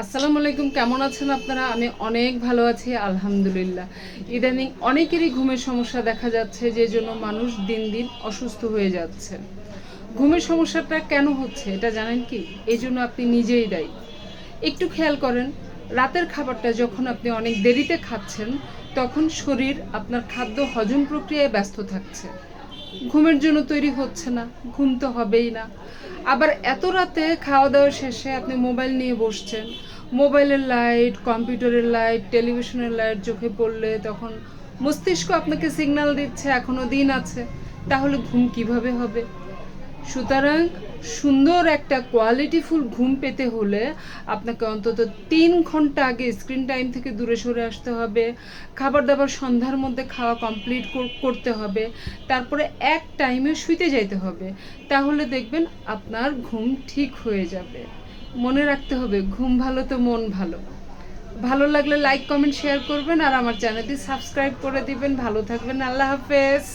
আসসালামু আলাইকুম, কেমন আছেন আপনারা? আমি অনেক ভালো আছি আলহামদুলিল্লাহ। ইদানিং অনেকেরই ঘুমের সমস্যা দেখা যাচ্ছে, যে জন্য মানুষ দিন দিন অসুস্থ হয়ে যাচ্ছে। ঘুমের সমস্যাটা কেন হচ্ছে এটা জানেন কি? এই জন্য আপনি নিজেই দায়ী। একটু খেয়াল করেন, রাতের খাবারটা যখন আপনি অনেক দেরিতে খাচ্ছেন, তখন শরীর আপনার খাদ্য হজম প্রক্রিয়ায় ব্যস্ত থাকছে, ঘুমের জন্য তৈরি হচ্ছে না, ঘুম তো হবেই না। আবার এত রাতে খাওয়া দাওয়া শেষে আপনি মোবাইল নিয়ে বসছেন, মোবাইলের লাইট, কম্পিউটারের লাইট, টেলিভিশনের লাইট চোখে পড়লে তখন মস্তিষ্ক আপনাকে সিগন্যাল দিচ্ছে এখনো দিন আছে, তাহলে ঘুম কিভাবে হবে? সুতরাং সুন্দর একটা কোয়ালিটিফুল ঘুম পেতে হলে আপনাকে অন্তত 3 ঘন্টা আগে স্ক্রিন টাইম থেকে দূরে সরে আসতে হবে। খাবার দাবার সন্ধ্যার মধ্যে খাওয়া কমপ্লিট করতে হবে। তারপরে এক টাইমে শুইতে যাইতে হবে। তাহলে দেখবেন আপনার ঘুম ঠিক হয়ে যাবে। মনে রাখতে হবে, ঘুম ভালো তো মন ভালো। ভালো লাগলে লাইক কমেন্ট শেয়ার করবেন, আর আমার চ্যানেলটি সাবস্ক্রাইব করে দিবেন। ভালো থাকবেন, আল্লাহ হাফেজ।